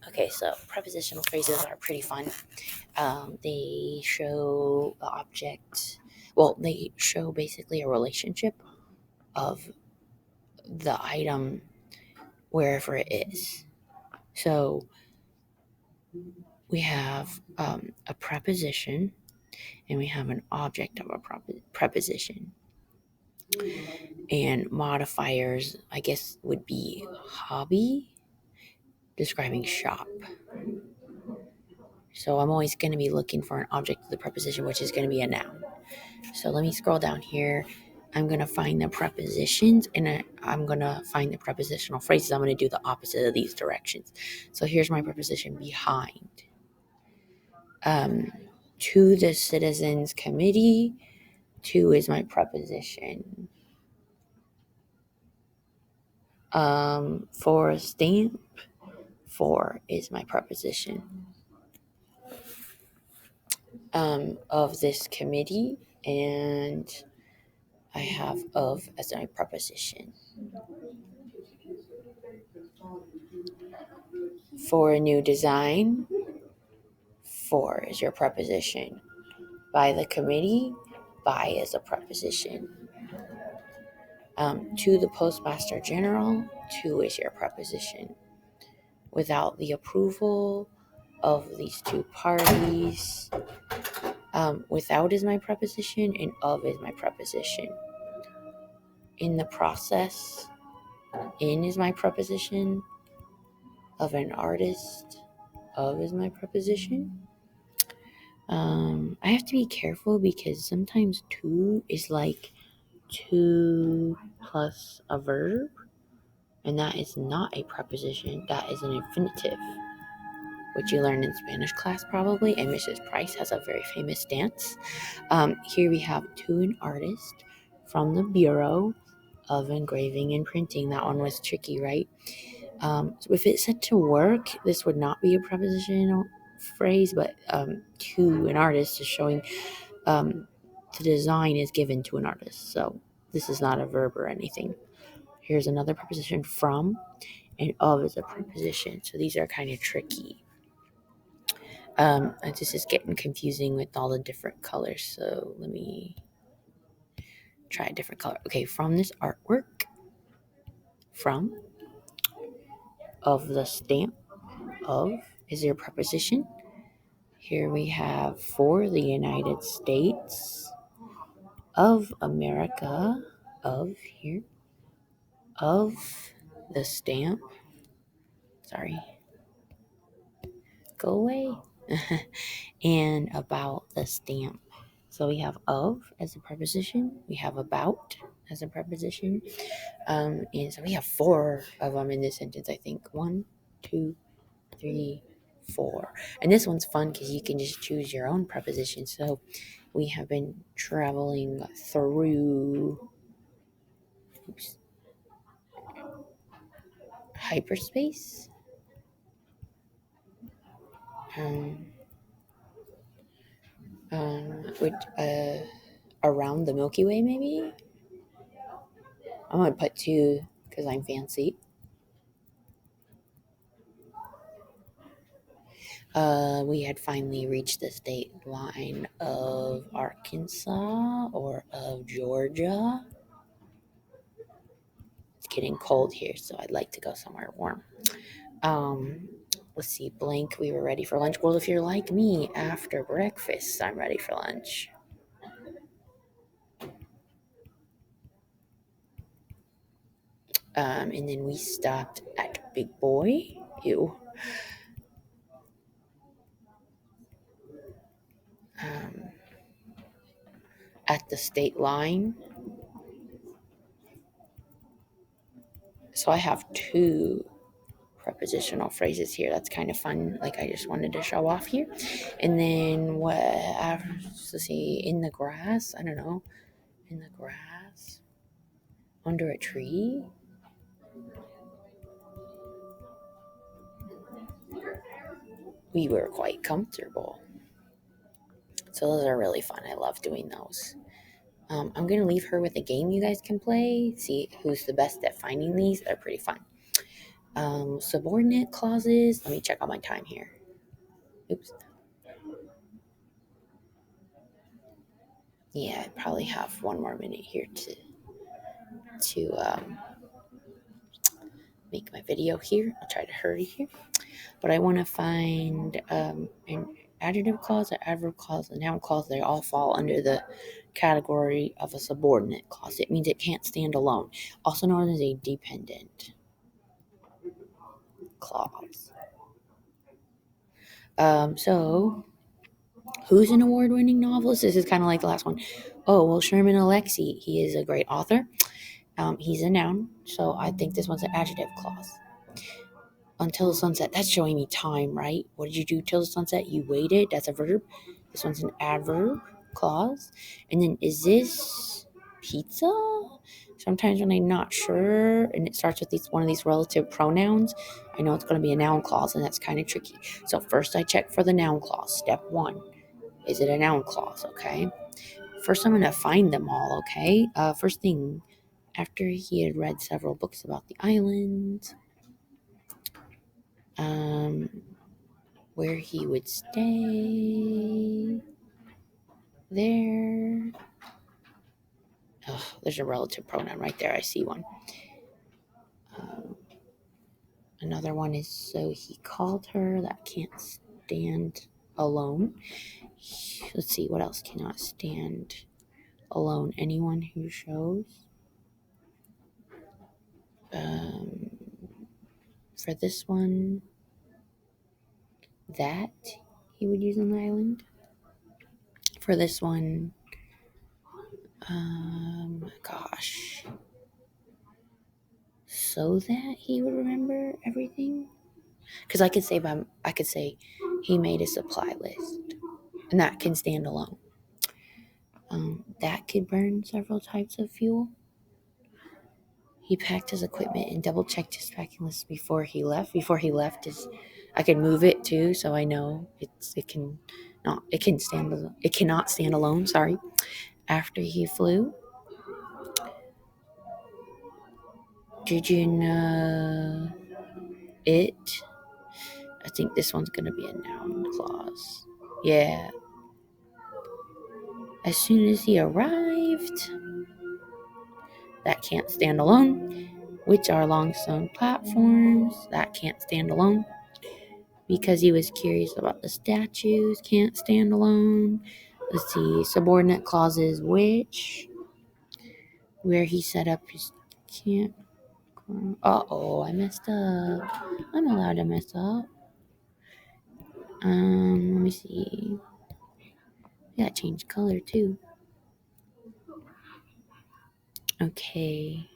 Okay, so prepositional phrases are pretty fun. They show the object, well, they show basically a relationship of the item wherever it is. So we have a preposition and we have an object of a preposition. And modifiers, I guess, would be hobby, describing shop. So I'm always going to be looking for an object of the preposition, which is going to be a noun. So let me scroll down here. I'm going to find the prepositions and I'm going to find the prepositional phrases. I'm going to do the opposite of these directions. So here's my preposition, behind. To the Citizens Committee, to is my preposition. For a stamp, for is my preposition. Of this committee, and I have of as my preposition. For a new design, for is your preposition. By the committee, by is a preposition. To the Postmaster General, to is your preposition. Without the approval of these two parties, without is my preposition and of is my preposition. In the process, in is my preposition. Of an artist, of is my preposition. I have to be careful because sometimes to is like to plus a verb, and that is not a preposition, that is an infinitive, which you learned in Spanish class probably, and Mrs. Price has a very famous dance. Here we have to an artist from the Bureau of Engraving and Printing. That one was tricky, right? So if it said to work, this would not be a prepositional phrase, but to an artist is showing the design is given to an artist. So this is not a verb or anything. Here's another preposition, from, and of is a preposition. So these are kind of tricky. This is getting confusing with all the different colors. So let me try a different color. Okay, from this artwork, from, of the stamp, of is your preposition. Here we have for the United States of America, of here, of the stamp. Sorry, go away. And about the stamp. So we have of as a preposition, we have about as a preposition, and so we have four of them in this sentence, I think. 1, 2, 3, 4. And this one's fun because you can just choose your own preposition. So we have been traveling through hyperspace. Which around the Milky Way, maybe. I'm gonna put 2 because I'm fancy. We had finally reached the state line of Arkansas or of Georgia. It's getting cold here, so I'd like to go somewhere warm. Let's see, blank, we were ready for lunch. Well, if you're like me, after breakfast, I'm ready for lunch. And then we stopped at Big Boy. Ew. At the state line. So I have 2 prepositional phrases here. That's kind of fun. Like, I just wanted to show off here. And then what? Let's see. In the grass. I don't know. In the grass. Under a tree. We were quite comfortable. So those are really fun. I love doing those. I'm going to leave her with a game you guys can play. See who's the best at finding these. They're pretty fun. Subordinate clauses. Let me check on my time here. Oops. Yeah, I probably have one more minute here to make my video here. I'll try to hurry here. But I want to find an adjective clause, an adverb clause, a noun clause. They all fall under the category of a subordinate clause. It means it can't stand alone, also known as a dependent clause. So, who's an award-winning novelist? This is kind of like the last one. Oh, well, Sherman Alexie. He is a great author. He's a noun, so I think this one's an adjective clause. Until the sunset. That's showing me time, right? What did you do till the sunset? You waited. That's a verb. This one's an adverb clause. And then is this pizza? Sometimes when I'm not sure and it starts with one of these relative pronouns, I know it's going to be a noun clause, and that's kind of tricky. So first I check for the noun clause. Step 1. Is it a noun clause? Okay. First I'm going to find them all. Okay. First thing, after he had read several books about the island, where he would stay there. Oh, there's a relative pronoun right there. I see one. Another one is so he called her. That can't stand alone. Let's see, what else cannot stand alone? Anyone who shows. For this one, that he would use on the island. For this one, gosh, so that he would remember everything. Because I could say he made a supply list, and that can stand alone. That could burn several types of fuel. He packed his equipment and double checked his packing list before he left. Before he left I could move it too, so I know it cannot stand alone. Sorry. After he flew, did you know it? I think this one's gonna be a noun clause. Yeah. As soon as he arrived, that can't stand alone, which are long stone platforms. That can't stand alone. Because he was curious about the statues, can't stand alone. Let's see, subordinate clauses, which, where he set up his camp. I messed up. I'm allowed to mess up. Let me see. Yeah, change color too. Okay.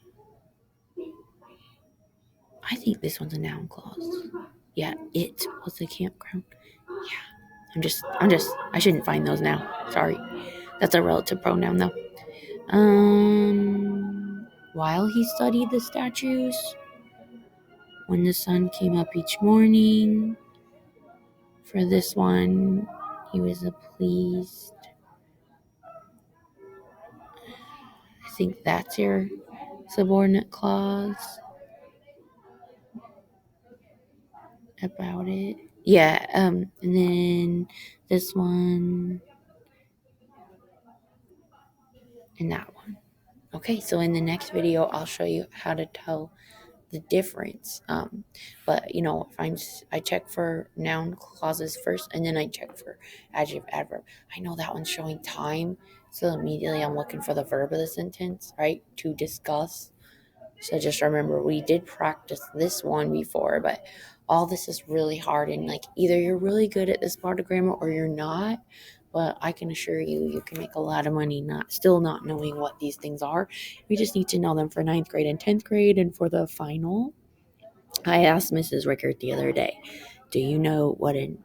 I think this one's a noun clause. Yeah, it was the campground. Yeah. I shouldn't find those now. Sorry. That's a relative pronoun though. While he studied the statues, when the sun came up each morning, for this one, he was pleased. I think that's your subordinate clause about it. Yeah, and then this one and that one. Okay, so in the next video, I'll show you how to tell the difference. But I check for noun clauses first, and then I check for adjective, adverb. I know that one's showing time, so immediately I'm looking for the verb of the sentence, right? To discuss. So just remember, we did practice this one before, but all this is really hard, and either you're really good at this part of grammar or you're not. But I can assure you can make a lot of money still not knowing what these things are. We just need to know them for 9th grade and 10th grade. And for the final, I asked Mrs. Rickert the other day, do you know what an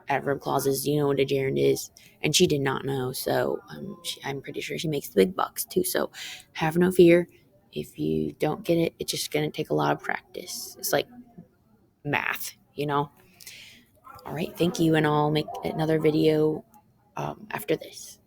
adverb clause is? Do you know what a gerund is? And she did not know. So I'm pretty sure she makes the big bucks too. So have no fear. If you don't get it, it's just going to take a lot of practice. It's like math, All right. Thank you. And I'll make another video after this.